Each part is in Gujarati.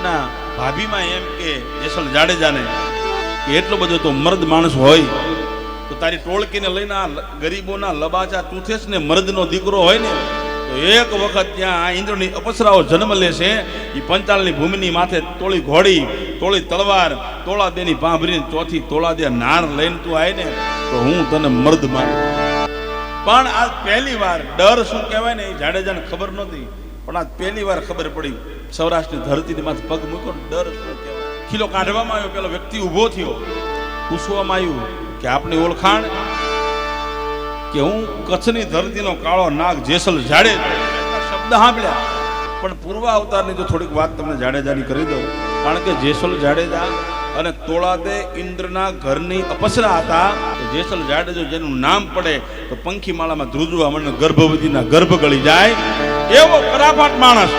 એમના ભાભીમાં એમ કે જેસલ જાડેજાને કે એટલો બધો તો મર્દ માણસ હોય તો તારી ટોળકીને લઈને આ ગરીબોના લબાચા તૂથેસ ને મર્દનો દીકરો હોય ને તો એક વખત ત્યાં ઇન્દ્રની અપસરાઓ જન્મ લેશે. એ પંચાલની ભૂમિની માથે તોળી ઘોડી, તોળી તલવાર, તોળા દેની પાંભરીને ચોથી તોળા દે નાર લઈને તું આય ને તો હું તને મર્દ માનું. પણ આજ પહેલી વાર ડર શું કહેવાય ને એ જાડેજાને ખબર નહોતી, પણ આજ પહેલી વાર ખબર પડી. સૌરાષ્ટ્રની ધરતીની માથે પગ મૂક્યો, ડર શું કહેવાય. ખીલો કાઢવામાં આવ્યો, પેલો વ્યક્તિ ઊભો થયો, પૂછવામાં આવ્યું કે આપની ઓળખાણ, કે હું કચ્છની ધરતીનો કાળો નાગ જેસલ જાડેજા. શબ્દ સાંભળ્યા, પણ પૂર્વ અવતારની જો થોડીક વાત તમને જાડેજાની કરી દઉં. કારણ કે જેસલ જાડેજા અને તોળાદે ઇન્દ્રના ઘરની અપસરા હતા. જેસલ જાડેજો જેનું નામ પડે તો પંખી માળામાં ધ્રુજવા મને ગર્ભવતીના ગર્ભ ગળી જાય એવો કરાફાટ માણસ,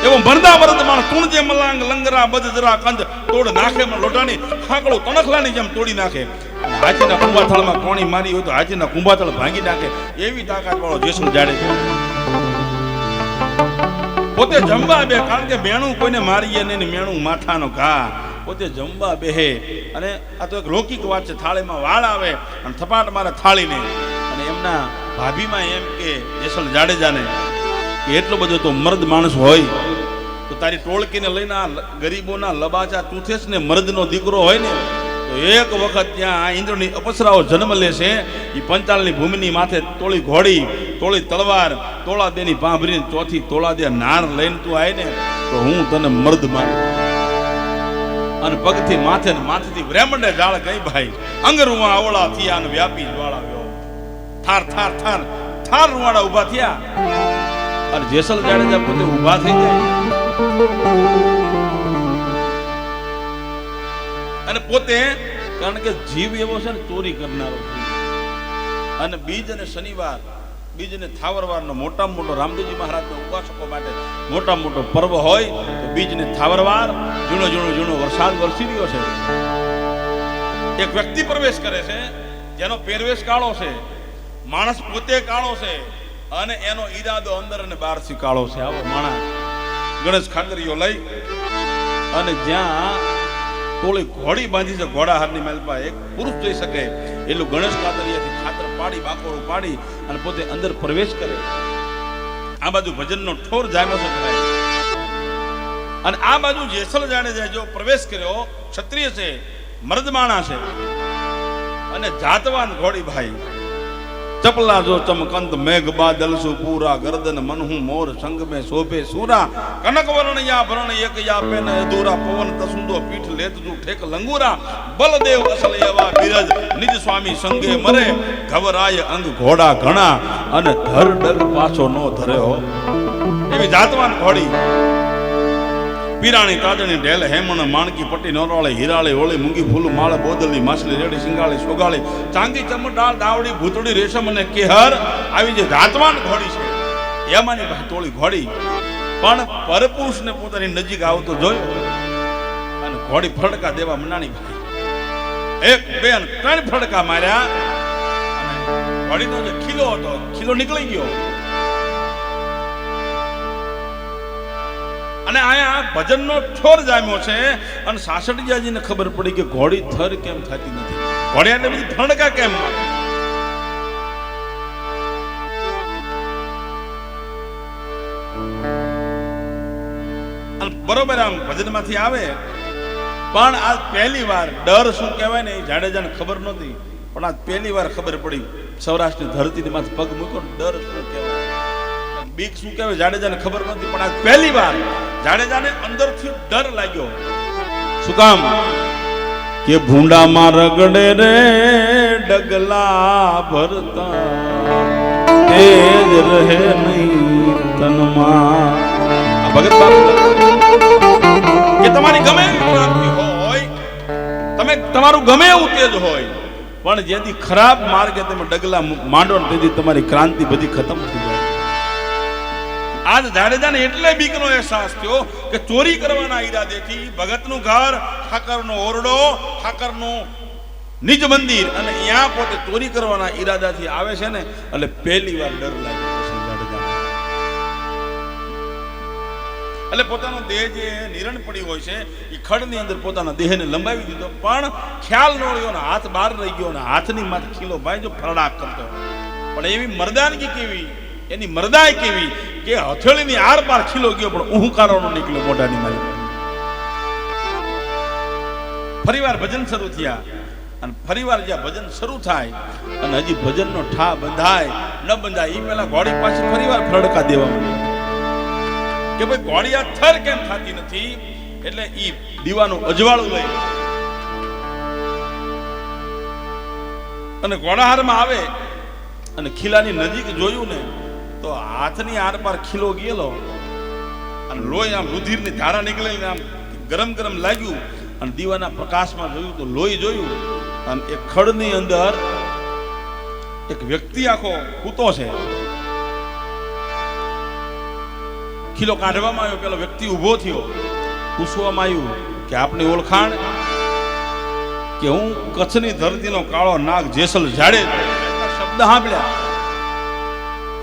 એવો મરદા મરદ માણસ. તુણજે મલાંગ લંગરા બજરા કંદ તોડ નાખે, લોટાની ખાકડો તણખલાની જેમ તોડી નાખે. હાથીના કુંભાથાળમાં કોણી મારી હોય તો હાથીના કુંભાથાળ ભાંગી નાખે એવી તાકાત વાળો જેસલ જાડેજો. પોતે જમવા બે, કારણ કે મેણું કોઈને મારીએ નહીં, મેણું માથાનો ઘા. પોતે જમવા બેહે અને આ તો એક લૌકિક વાત છે. થાળીમાં વાળ આવે અને થપાટ મારે થાળીને. અને એમના ભાભીમાં એમ કે જેસલ જાડેજાને કે એટલો બધો તો મર્દ માણસ હોય તો તારી ટોળકીને લઈને આ ગરીબોના લબાચા તૂથેસ ને મર્દનો દીકરો હોય ને તો એક વખત ત્યાં ઇન્દ્રની અપસરાઓ જન્મ લેશે. એ પંચાલની ભૂમિની માથે તોળી ઘોડી, તોળી તલવાર, તોળા દેની પાંભરીને ચોથી તોળા દે નાર લઈને તું આય ને તો હું તને મર્દ માનું. અને પગથી માથે ને માથેથી બ્રહ્માંડે જાળ ગઈ ભાઈ. અંગરૂમાં અવળા થયા અને વ્યાપી જ્વાળા ગયો. થાર થાર થાર થાર રૂવાડા ઊભા થયા અને જેસલ જાડેજા પોતે ઊભા થઈ જાય અને પોતે, કારણ કે જીવ એવો છે ને ચોરી કરનારો. અને બીજ અને શનિવાર, બીજ અને થાવરવારનો મોટામાં મોટો રામદેવજી મહારાજના ઉપાસકો માટે મોટામાં મોટો પર્વ હોય તો બીજ ને થાવરવાર ઝીણો વરસાદ વરસી રહ્યો છે. એક વ્યક્તિ પ્રવેશ કરે છે જેનો પહેરવેશ કાળો છે, માણસ પોતે કાળો છે અને એનો ઈરાદો અંદર અને બહારથી કાળો છે. આવો માણસ ગણેશ ખાંગરીઓ લઈ અને જ્યાં તોળી ઘોડી બાંધી છે ઘોડાહારની મહેલમાં એક પુરુષ જઈ શકે એટલું ગણેશ કાતરિયાથી ખાતર પાડી, બાકોરું પાડી અને પોતે અંદર પ્રવેશ કરે. આ બાજુ ભજનનો ઠોર જામ્યો છે અને આ બાજુ જેસલ જાડેજા જો પ્રવેશ કર્યો. ક્ષત્રિય છે, મર્દમાણા છે અને જાતવાન ઘોડી ભાઈ. ચપલા જો ચમકંત મેઘ બાદલ સુ પૂરા, ગરદન મનહુ મોર સંગ મે શોભે સૂરા, કનક વરણ યા ભરણ એક યા પેન અધૂરા, પવન તસુંદો પીઠ લેત જુ ઠેક લંગુરા, બલદેવ અસલ એવા બિરજ નિજ સ્વામી સંગે મરે, ઘવરાય અંગ ઘોડા ઘણા અને ધર ડગ પાછો નો ધર્યો. એવી જાતવાન ઘોડી. પીરાણી કાજણી ઢેલ હેમણ માણકી પટ્ટી નોરાળે હીરાળે ઓળી મૂંગી ફૂલ માળ બોદલી માછલી રેડી સિંગાળી સોગાળી ચાંદી ચમડાળ દાવડી ભૂતળી રેશમ અને કેહર આવી જે જાતવાન ઘોડી છે એમાંની ભાઈ તોળી ઘોડી. પણ પરપુરુષને પોતાની નજીક આવતો જોયો અને ઘોડી ફડકા દેવા મનાણી ભાઈ. એક બે ત્રણ ફડકા માર્યા અને ઘોડીનો જે ખીલો હતો ખીલો નીકળી ગયો. અને આયા ભજનનો ઠોર જામ્યો છે અને સાસઠિયાજીને ખબર પડી કે ઘોડી થર કેમ થતી નથી, ઘોડિયાને બધી ફણકા કેમ. બરોબર આમ ભજનમાંથી આવે, પણ આજ પહેલી વાર ડર શું કહેવાય ને એ જાડેજાને ખબર નહોતી, પણ આજ પહેલી વાર ખબર પડી. સૌરાષ્ટ્રની ધરતીની માથે પગ મૂક્યો, ડર શું કહેવાય, બીક શું કહેવાય જાડેજાને ખબર નહોતી, પણ આજ પહેલી વાર જાડેજાને અંદરથી ડર લાગ્યો. શું કામ કે ભૂંડામાં રગડે રે ડગલા ભરતા, તેજ રહે નહીં તનમાં. આ ભગત બાપુ કે તમારી ગમે એવી હોય, તમે તમારું ગમે એવું તેજ હોય, પણ જેથી ખરાબ માર્ગે તમે ડગલા માંડો તેથી તમારી ક્રાંતિ બધી ખતમ થઈ જાય. આજ જાડેજાને એટલે બીકનો અહેસાસ થયો કે ચોરી કરવાના ઈરાદેથી ભગતનું ઘર, ઠાકરનો ઓરડો, ઠાકરનું નિજ મંદિર અને અહીંયા પોતે ચોરી કરવાના ઈરાદાથી આવે છે ને એટલે પહેલી વાર ડર લાગ્યો છે જાડેજાને. એટલે પોતાનો દેહ જે નિરણ પડી હોય છે એ ખડની અંદર પોતાના દેહને લંબાવી દીધો, પણ ખ્યાલ ન રહ્યો ને હાથ બહાર રહી ગયો ને હાથની માથે ખીલો ભાઈ જો ફરડાક કરતો. પણ એવી મરદાનગી કેવી, એની મરદાઈ કેવી કે હથેળીની આર પાર ખીલો ગયો પણ ઉહુકારો નો નીકળ્યો મોઢાની મારી. ફરીવાર ભજન શરૂ થયા અને ફરીવાર જ્યાં ભજન શરૂ થાય અને હજી ભજનનો ઠા બંધાય ન બંધાય એ પેલા ઘોડી પાછી ફરીવાર ફરડકા દેવા માંડી કે ભાઈ ઘોડી આ થર કેમ થતી નથી. એટલે ઈ દીવાનું અજવાળું લઈ અને ઘોડાહારમાં આવે અને ખીલાની નજીક જોયું ને તો હાથની આર પાર ખીલો ગયેલો અને લોહી આમ રુધિરની ધારા નીકળેલી આમ ગરમ ગરમ લાગ્યું અને દીવાના પ્રકાશમાં જોયું તો લોહી જોયું અને એક ખડની અંદર એક વ્યક્તિ આખો કૂતો છે. ખીલો કાઢવામાં આવ્યો, પેલો વ્યક્તિ ઉભો થયો, પૂછવામાં આવ્યું કે આપની ઓળખાણ? કે હું કચ્છની ધરતીનો કાળો નાગ જેસલ જાડેજા. શબ્દ સાંભળ્યા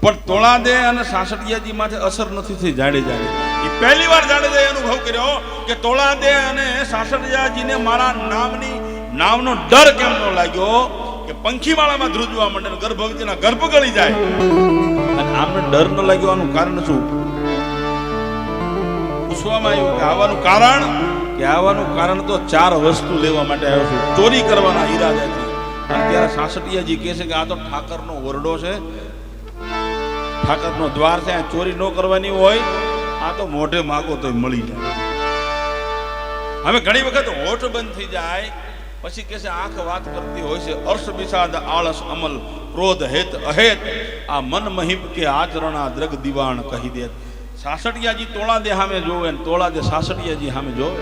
પણ તોળાદે અને સાસઠિયાજી માથે અસર નથી થઈ જાડેજાની. એ પહેલી વાર જાડેજાએ અનુભવ કર્યો કે તોળાદે અને સાસઠિયાજીને મારા નામનો ડર કેમ ન લાગ્યો કે પંખીમાળામાં ધ્રુજવા માંડે ને ગર્ભવતીના ગર્ભ ગળી જાય અને આમને ડર ન લાગ્યો. આનું કારણ શું? પૂછવામાં આવ્યું કે આવવાનું કારણ તો 4 વસ્તુ લેવા માટે આવ્યો છું, ચોરી કરવાના ઈરાદાથી. અને ત્યારે સાસઠિયાજી કહે છે કે આ તો ઠાકરનો ઓરડો છે, ઠાકરનો દ્વાર છે, આ ચોરી ન કરવાની હોય, આ તો મોઢે માગો તો મળી જાય. હવે ઘણી વખત હોઠ બંધ થઈ જાય પછી કે છે આંખ વાત કરતી હોય છે, અર્શ વિષાદ આળસ અમલ ક્રોધ હેત અહેત આ મન મહિપ કે આચરણા દ્રગ દીવાણ કહી દે. સાસઠિયાજી તોળાદે સામે જોવે ને તોળાદે સાસઠિયાજી સામે જોવે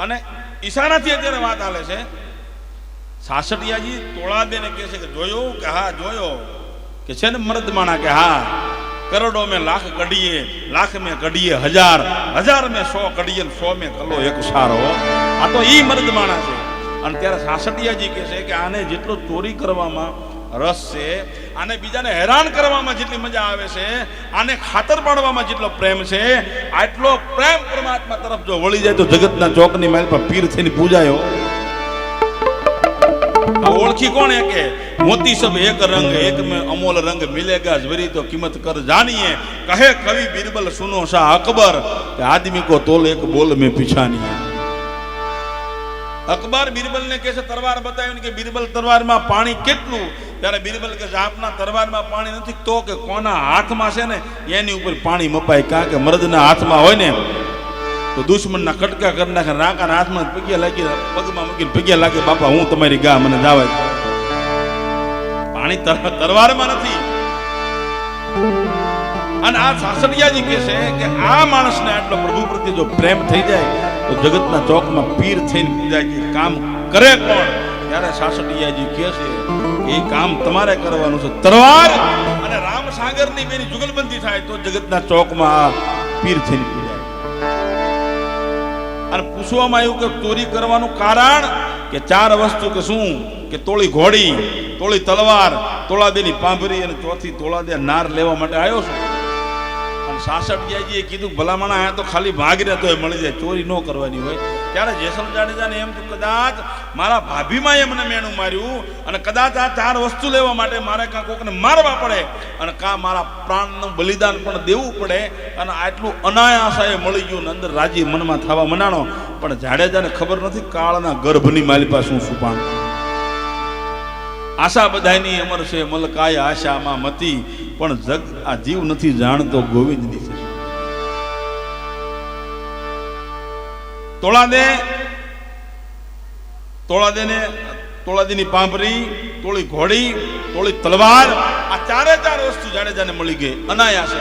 અને ઈશારાથી અત્યારે વાત આલે છે. સાસઠિયાજી તોળાદેને કહે છે કે જોયો? કે હા જોયો. કે છે ને મર્દ માણા? કે હા. કરોડો में लाख कढ़िए, लाख में कढ़िए हजार, हजार में 100 कढ़िए, 100 में कलो एक सारो. આ તો ઈ મર્દ માણા છે. અને ત્યારે સાસઠિયાજી કહે છે કે આને જેટલો ચોરી કરવામાં રસ છે, આને બીજાને હેરાન કરવામાં જેટલી મજા આવે છે, આને ખાતર પાડવામાં જેટલો પ્રેમ છે, આટલો પ્રેમ પરમાત્મા તરફ જો વળી જાય તો જગતના ચોકની માલ પર પીર થઈને પૂજાયો. ઓળખી કોણ? કે મોતી સબ એક રંગ, એક में अमोल रंग मिलेगा जवरी तो कीमत कर जानिए. कहे कवि बीरबल सुनो शाह अकबर कि आदमी को तोल एक बोल में पिछानिए. અકબર બીરબલને કહે છે તરવાર બતાવ્યું કે બીરબલ તરવારમાં પાણી કેટલું? ત્યારે બીરબલ કે આપના તરવારમાં પાણી નથી તો કે કોના હાથમાં છે ને એની ઉપર પાણી મપાય. કારણ કે મર્દના હાથમાં હોય ને તો દુશ્મનના કટકા કરી નાખે. રાકાના હાથમાં પગ્યા લાગી, પગમાં મૂકીને પગ્યા લાગે, બાપા હું તમારી ગા, મને જાવા દે. પાણી તરવારમાં નથી. અને આ સાસઠિયાજી કહે છે કે આ માણસને આટલો પ્રભુ પ્રત્યે જો પ્રેમ થઈ જાય તો જગતના ચોકમાં પીર થઈને પૂજાય. કે કામ કરે કોણ? ત્યારે સાસઠિયાજી કહે છે એ કામ તમારે કરવાનું છે. તરવાર અને રામસાગરની બેની જુગલબંધી થાય તો જગતના ચોકમાં પીર થઈને પૂજાય. અને પૂછવામાં આવ્યું કે ચોરી કરવાનું કારણ? કે 4 વસ્તુ. કે શું? કે તોળી ઘોડી, તોળી તલવાર, તોળાદેની પાંભરી અને ચોથી તોળાદે નાર લેવા માટે આવ્યો છું. અને સાસઠિયાજીએ કીધું ભલામણા આ તો ખાલી ભાગ રહે તો મળી જાય, ચોરી ન કરવાની હોય. ત્યારે જેસલ જાડેજાને એમ થયું કદાચ મારા ભાભીમાં એ મને મેણું માર્યું અને કદાચ આ 4 વસ્તુ લેવા માટે મારે કાં કોકને મારવા પડે અને કાં મારા પ્રાણનું બલિદાન પણ દેવું પડે. અને આટલું અનાયાસાએ મળી ગયું ને અંદર રાજી મનમાં થવા મનાણો. પણ જાડેજાને ખબર નથી કાળના ગર્ભની માલિપા શું સુપાણ. આશા બધાની અમર છે મલકાય આશામાં મતી, પણ જગ આ જીવ નથી જાણતો ગોવિંદની છે. તોળાદેની પાંભરી, તોળી ઘોડી, તોળી તલવાર, આ 4 વસ્તુ જાડેજાને મળી ગઈ અનાયાસે.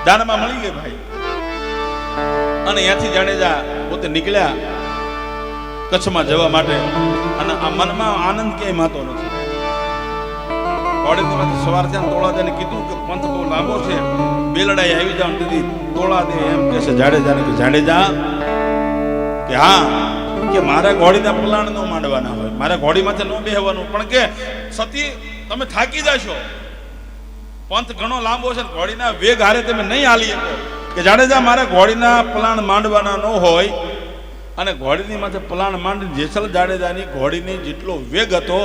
દાનમાં મળી ગઈ ભાઈ. અને ત્યાંથી જાડેજા પોતે નીકળ્યા કચ્છમાં જવા માટે. અને આ મનમાં આનંદ ક્યાંય માતો નથી. ઘોડીમાંથી સવાર થયા તોળાદેને કીધું કે પંથ બહુ લાંબો છે, બેલડાઈ આવી જાવ. દીદી તોળાદે એમ કહે છે જાડેજાને કે જાડેજા કે હા, કે મારે ઘોડીના પલાણ ન માંડવાના હોય, મારે ઘોડી માથે ન બેહવાનું. પણ કે સતી તમે થાકી જશો, પંથ ઘણો લાંબો છે ને ઘોડીના વેગ હારે તમે નહીં હાલી શકો કે જાડેજા મારે ઘોડીના પલાણ માંડવાના ન હોય અને ઘોડીની માથે પલાણ માંડી જેસલ જાડેજાની ઘોડીની જેટલો વેગ હતો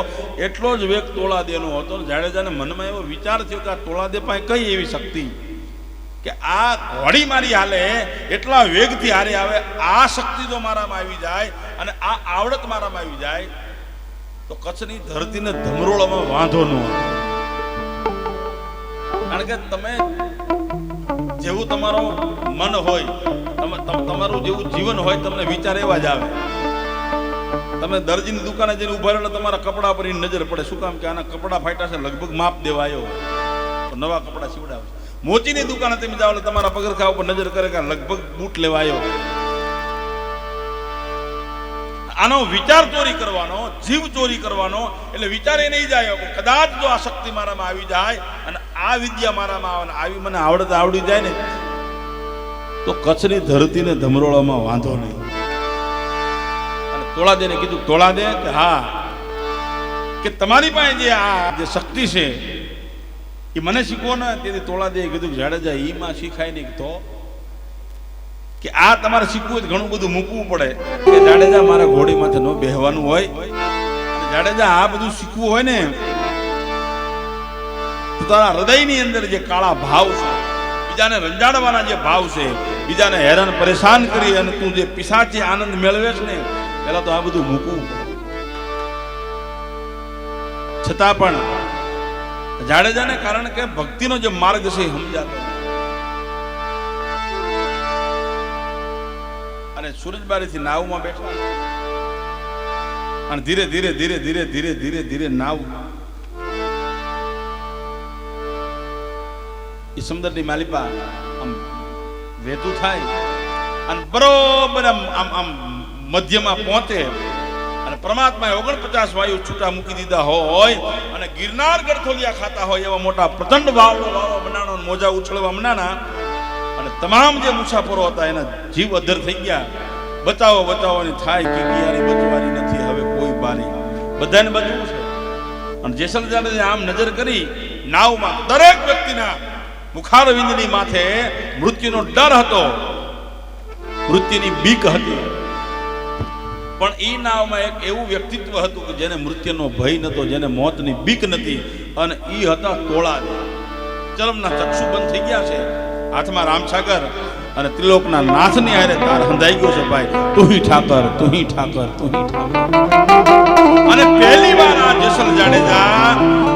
એટલો જ વેગ તોળાદેનો હતો. જાડેજાને મનમાં એવો વિચાર થયો કે આ તોળાદે પાસે કઈ એવી શક્તિ કે આ ઘોડી મારી હાલે એટલા વેગથી હારે આવે, આ શક્તિ જો મારામાં આવી જાય અને આ આવડત મારામાં આવી જાય તો કચ્છની ધરતીને ધમરોળમાં વાંધો ન આવે. કારણ કે તમે જેવું તમારું મન હોય, તમારું જેવું જીવન હોય, તમને વિચાર એવા જ આવે. તમે દરજીની દુકાને જઈને ઉભા રહો તમારા કપડા પર નજર પડે. શું કામ કે આના કપડા ફાટ્યા છે, લગભગ માપ દેવા આવ્યો તો નવા કપડા સીવડાવે. મોચીની દુકાને તમે જાઓ એટલે તમારા પગરખા ઉપર નજર કરે કે લગભગ બૂટ લેવા આવ્યો. આનો વિચાર ચોરી કરવાનો, જીવ ચોરી કરવાનો, એટલે વિચાર એ નહીં જાય કદાચ જો આ શક્તિ મારામાં આવી જાય અને આ વિદ્યા મારામાં આવે આવી મને આવડી જાય ને તો કચ્છની ધરતીને ધમરોળામાં વાંધો નહીં. અને તોળાદેને કીધું, તોળાદે કે હા, કે તમારી પાસે જે આ જે શક્તિ છે એ મને શીખવો ને. તેથી તોળાદે કીધું જાડેજા ઈમાં શીખાય નહીં તો કે આ તમારે શીખવું હોય ઘણું બધું મૂકવું પડે. કે જાડેજા મારા ઘોડી માથે ન બેહવાનું હોય. જાડેજા આ બધું શીખવું હોય ને તો તારા હૃદયની અંદર જે કાળા ભાવ છે, બીજાને રંજાડવાના જે ભાવ છે, બીજાને હેરાન પરેશાન કરી અને તું જે પિશાચી આનંદ મેળવે છે ને, પેલા તો આ બધું મૂકવું. છતાં પણ જાડેજાને કારણ કે ભક્તિનો જે માર્ગ છે એ સમજાતો અને સુરજબારીથી નાવમાં બેઠા અને ધીરે ધીરે ધીરે ધીરે ધીરે ધીરે ધીરે નાવ એ સમુદ્રની માલિપા આમ વહેતું થાય અને બરોબર આમ આમ આમ મધ્યમાં પહોંચે અને પરમાત્માએ 49 વાયુ છૂટા મૂકી દીધા હોય અને ગિરનાર ગળથોલિયા ખાતા હોય એવા મોટા પ્રચંડ વાવડો બનાનો, મોજા ઉછળવા મનાના અને તમામ જે મુસાફરો હતા એના જીવ અધર થઈ ગયા. બચાવવાની થાય કે યારી બચવાની નથી, હવે કોઈ બારી, બધાને બચવું છે. અને જેસલ જાડેજે આમ નજર કરી નાવમાં દરેક વ્યક્તિના મુખારવિંદની માથે મૃત્યુનો ડર હતો, મૃત્યુની બીક હતી. પણ એ નાવમાં એક એવું વ્યક્તિત્વ હતું કે જેને મૃત્યુનો ભય નતો, જેને મોતની બીક નથી, અને એ હતા તોળાદે. ચરમના ચક્ષુ બંધ થઈ ગયા છે, હાથમાં રામસાગર અને ત્રિલોકના નાથની હારે તાર હંધાઈ ગયો છે. ભાઈ તું હી ઠાકર, તું હી ઠાકર, તું હી ઠાકર. અને પહેલી વાર આ જેસલ જાડેજા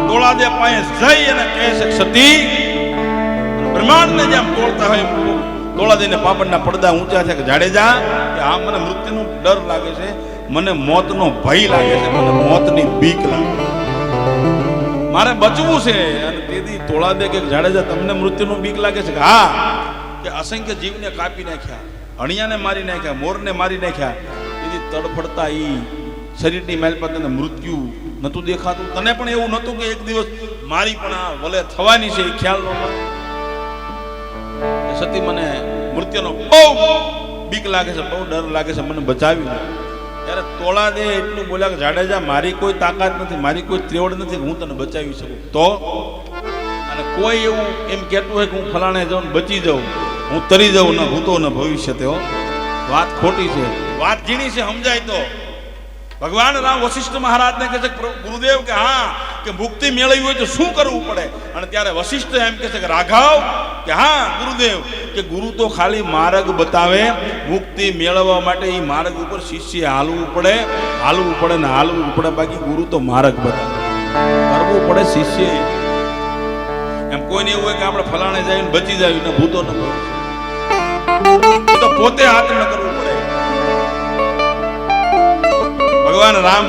તોળાદે પાસે જઈ અને કહે છે સતી બ્રહ્માંડને જેમ તોડતા હોય તોળાદેને પાપડના પડદા ઊંચા છે કે જાડેજા કે આ મને મૃત્યુનો ડર લાગે છે, મને મોતનો ભય લાગે છે, મને મોતની બીક લાગે છે, મારે બચવું છે. અને તેથી તોળાદે કે જાડેજા તમને મૃત્યુનું બીક લાગે છે કે હા, કે અસંખ્ય જીવને કાપી નાખ્યા, હણિયાને મારી નાખ્યા, મોરને મારી નાખ્યા. તેથી તડફડતા ઈ શરીરની માલપા તને મૃત્યુ નતું દેખાતું, તને પણ એવું નતું કે એક દિવસ મારી પણ આ વલે થવાની છે એ ખ્યાલ નહોતો. સતી મને મૃત્યુનો બહુ બીક લાગે છે, બહુ ડર લાગે છે, મને બચાવી લે. ત્યારે તોળાદે એટલું બોલ્યા કે જાડેજા મારી કોઈ તાકાત નથી, મારી કોઈ ત્રેવડ નથી હું તને બચાવી શકું. તો અને કોઈ એવું એમ કહેતું હોય કે હું ફલાણે જાઉં બચી જાઉં, હું તરી જાઉં, ન ભૂતો ન ભવિષ્ય, તેઓ વાત ખોટી છે. વાત ઝીણી છે, સમજાય તો. ભગવાન રામ વશિષ્ઠ મહારાજને કહે છે ગુરુદેવ કે હા, કે મુક્તિ મેળવી હોય તો શું કરવું પડે? અને ત્યારે વશિષ્ઠ એમ કહે છે કે રાઘવ કે હા ગુરુદેવ, કે ગુરુ તો ખાલી માર્ગ બતાવે, મુક્તિ મેળવવા માટે એ માર્ગ ઉપર શિષ્ય હાલવું પડે ને હાલવું પડે, બાકી ગુરુ તો માર્ગ બતાવે, કરવું પડે શિષ્ય. એમ કોઈને એવું હોય કે આપણે ફલાણે જઈને બચી જાય ને ભૂતો ન તો પોતે હાથ ન કરવું પડે. ભગવાન રામ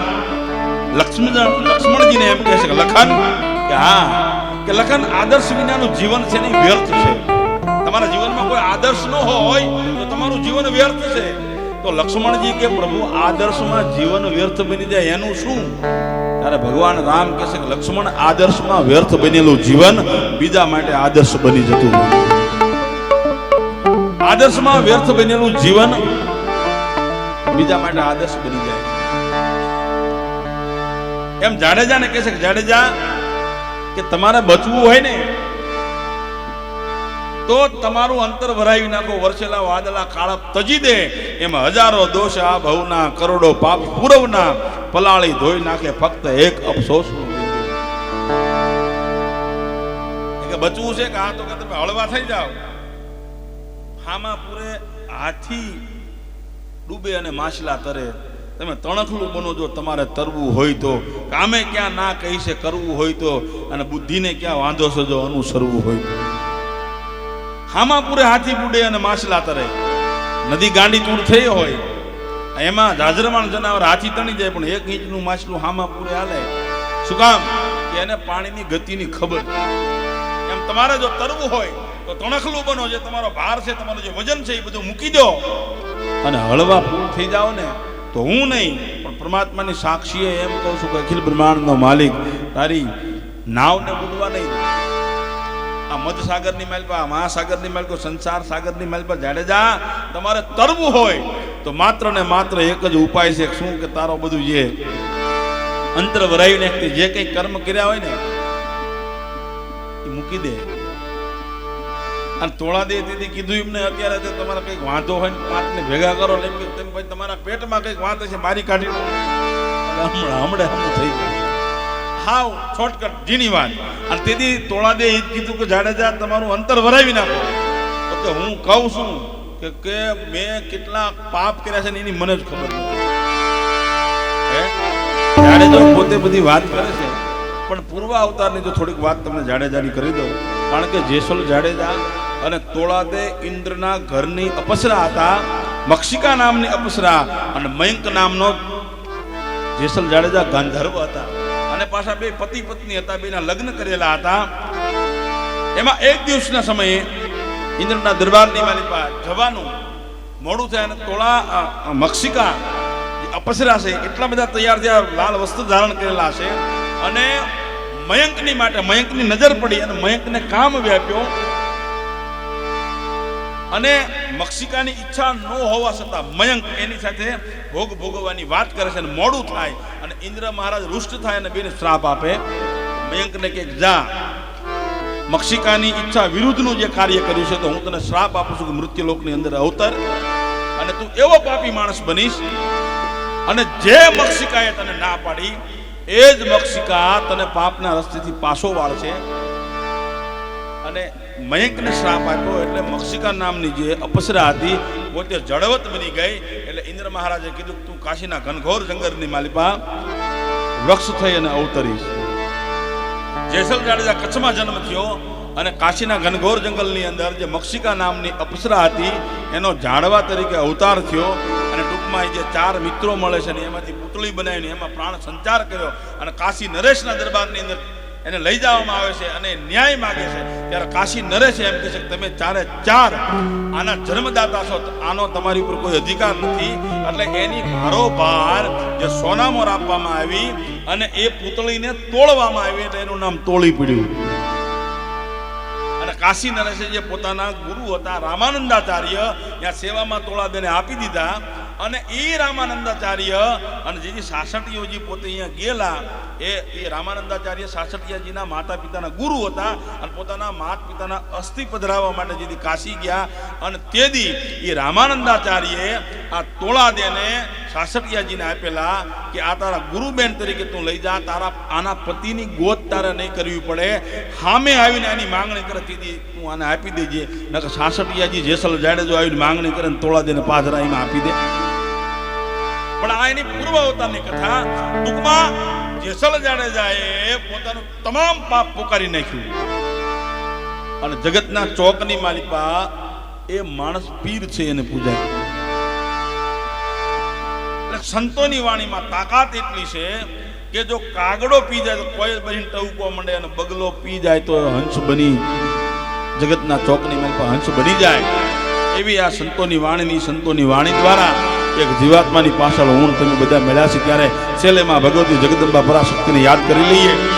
લક્ષ્મણજીને એમ કહે છે કે લખન કે હા, કે લખન આદર્શ વિનાનું જીવન છે ને વ્યર્થ છે. તમારા જીવનમાં કોઈ આદર્શ ન હોય તો તમારું જીવન વ્યર્થ છે. તો લક્ષ્મણજી કે પ્રભુ આદર્શમાં જીવન વ્યર્થ બની જાય એનું શું? ત્યારે ભગવાન રામ કહે છે કે લક્ષ્મણ આદર્શમાં વ્યર્થ બનેલું જીવન બીજા માટે આદર્શ બની જતું નથી. આદર્શમાં વ્યર્થ બનેલું જીવન બીજા માટે આદર્શ બની જાય. એમ જાડેજાને કહે છે કે જાડેજા કે તમારે બચવું હોય ને તો તમારું અંતર ભરાવી નાખો. વરસેલા વાદળા કાળા તજી દે એમાં હજારો દોષ આ ભવના, કરોડો પાપ પૂરવના પલાળી ધોઈ નાખે ફક્ત એક અફસોસનું બિંદુ. કે બચવું છે કે આ તો કે તમે હળવા થઈ જાઓ. હામાં પૂરે હાથી ડૂબે અને માછલા તરે. તમે તણખલું બનો જો તમારે તરવું હોય તો. કામે ક્યાં ના કહી છે કરવું હોય તો, અને બુદ્ધિને ક્યાં વાંધો છે જો અનુસરવું હોય તો. હામાં પૂરે હાથી બુડે અને માછલા તરે. નદી ગાંડી તૂર થઈ હોય એમાં જાજરમાન જનાવર હાથી તણી જાય, પણ 1 ઇંચનું માછલું હામાં પૂરે હાલે. શું કામ? કે એને પાણીની ગતિની ખબર. એમ તમારે જો તરવું હોય તો તણખલું બનો. જે તમારો ભાર છે, તમારું જે વજન છે એ બધું મૂકી દો અને હળવા પૂર થઈ જાઓ ને. તો હું નહીં પણ પરમાત્માની સાક્ષીએ એમ કહું છું કે અખિલ બ્રહ્માંડનો માલિક તારી નાવને બુડવા નહીં. આ મધસાગરની માલ પર, મહાસાગરની માલ પર, સંસાર સાગરની માલ પર જાડેજા તમારે તરવું હોય તો માત્ર ને માત્ર એક જ ઉપાય છે. શું? કે તારો બધું જે અંતર વરાવી નાખતી જે કંઈ કર્મ કર્યા હોય ને એ મૂકી દે અને તોળા દે. તેથી કીધું એમને અત્યારે તો તમારા કંઈક વાંધો હોય ને 5 ને ભેગા કરો. એમ કે તમે ભાઈ તમારા પેટમાં કંઈક વાંધો છે મારી કાઢી હમણાં થઈ જાય. હાવ શોર્ટકટ ઝીણી વાત. અને તેથી તોળા દે એ જ કીધું કે જાડેજા તમારું અંતર વરાવી નાખો. તો કે હું કહું છું કે મેં કેટલા પાપ કર્યા છે ને એની મને જ ખબર નથી. જાડેજા પોતે બધી વાત કરે છે, પણ પૂર્વ અવતારની જો થોડીક વાત તમને જાડેજાની કરી દઉં. કારણ કે જેસલ જાડેજા અને તોળાદે ઇન્દ્રના ઘરની અપસરા હતા. મક્ષિકા નામની અપસરા અને મયંક નામનો જેસલ જાડેજા ગાંધર્વ હતા. અને પાછા 2 પતિ પત્ની હતા, બેના લગ્ન કરેલા હતા. એમાં એક દિવસના સમયે ઇન્દ્રના દરબારની માલી પાસે જવાનું મોડું થાય અને મક્ષિકા અપસરા છે એટલા બધા તૈયાર થયા, લાલ વસ્ત્ર ધારણ કરેલા છે. અને મયંકની માટે મયંકની નજર પડી અને મયંકને કામ વ્યાપ્યો. અને મક્ષિકાની ઈચ્છા ન હોવા છતાં મયંક એની સાથે ભોગ ભોગવવાની વાત કરે છે. અને મોડું થાય અને ઇન્દ્ર મહારાજ રુષ્ટ થાય અને બેને શ્રાપ આપે. મયંકને કે જા, મક્ષિકાની ઈચ્છા વિરુદ્ધનું જે કાર્ય કર્યું છે તો હું તને શ્રાપ આપું છું કે મૃત્યુલોકની અંદર અવતર અને તું એવો પાપી માણસ બનીશ. અને જે મક્ષિકાએ તને ના પાડી એ જ મક્ષિકા તને પાપના રસ્તેથી પાછો વાળશે. અને મયંકને શ્રાપ આપ્યો એટલે મક્ષિકા નામની જે અપસરા હતી પોતે જળવત બની ગઈ. એટલે ઇન્દ્ર મહારાજે કીધું તું કાશીના ઘનઘોર જંગલની માલિપા વૃક્ષ થઈ અને અવતરીશ. જેસલ જાડેજા કચ્છમાં જન્મ થયો અને કાશીના ઘનઘોર જંગલની અંદર જે મક્ષિકા નામની અપસરા હતી એનો ઝાડવા તરીકે અવતાર થયો. અને ટૂંકમાં જે 4 મિત્રો મળે છે ને એમાંથી પુતળી બનાવીને એમાં પ્રાણ સંચાર કર્યો. અને કાશી નરેશના દરબારની અંદર એને લઈ જવામાં આવે છે અને ન્યાય માગે છે. ત્યારે કાશી નરેશ એમ કહે છે કે તમે 4 આના જન્મદાતા છો, આનો તમારી ઉપર કોઈ અધિકાર નથી. એટલે એની ભારોભાર જે સોનામોર આપવામાં આવી અને એ પુતળીને તોડવામાં આવી એટલે એનું નામ તોળી પડ્યું. અને કાશી નરેશે જે પોતાના ગુરુ હતા રામાનંદાચાર્ય ત્યાં સેવામાં તોળાદેને આપી દીધા. અને એ રામાનંદાચાર્ય અને જે સાસટીયોજી પોતે અહીંયા ગયેલા એ રામાનંદાચાર્ય સાસટીયાજીના માતા પિતાના ગુરુ હતા. અને પોતાના માતા પિતાના અસ્થિ પધરાવવા માટે જે કાશી ગયા અને તેદી એ રામાનંદાચાર્યએ આ તોળાદેને સાસટીયાજીને આપેલા કે આ તારા ગુરુબેન તરીકે તું લઈ જા. તારા આના પતિની ગોત તારે નહીં કરવી પડે. સામે આવીને આની માંગણી કરે તેદી તું આને આપી દેજે. નકર સાસટીયાજી જેસલ જાડેજો આવીને માંગણી કરે ને તોળાદેને પાદરા એમાં આપી દે. પણ આ એની પૂર્વ અવતારની કથા. ટૂંકમાં જેસલ જાડેજાએ પોતાનું તમામ પાપ પોકારી નાખ્યું. અને જગતના ચોકની માલિપા એ માણસ પીર છે એને પૂજાય. એટલે સંતોની વાણીમાં તાકાત એટલી છે કે જો કાગડો પી જાય તો કોઈ બની ટવકો મંડે અને બગલો પી જાય તો હંસ બની જગતના ચોકની માલિપા હંસ બની જાય. એવી આ સંતોની વાણી દ્વારા એક જીવાત્માની પાછળ હું તમે બધા મળ્યા છે ત્યારે છેલ્લેમાં ભગવતી જગદંબા પરાશક્તિને યાદ કરી લઈએ.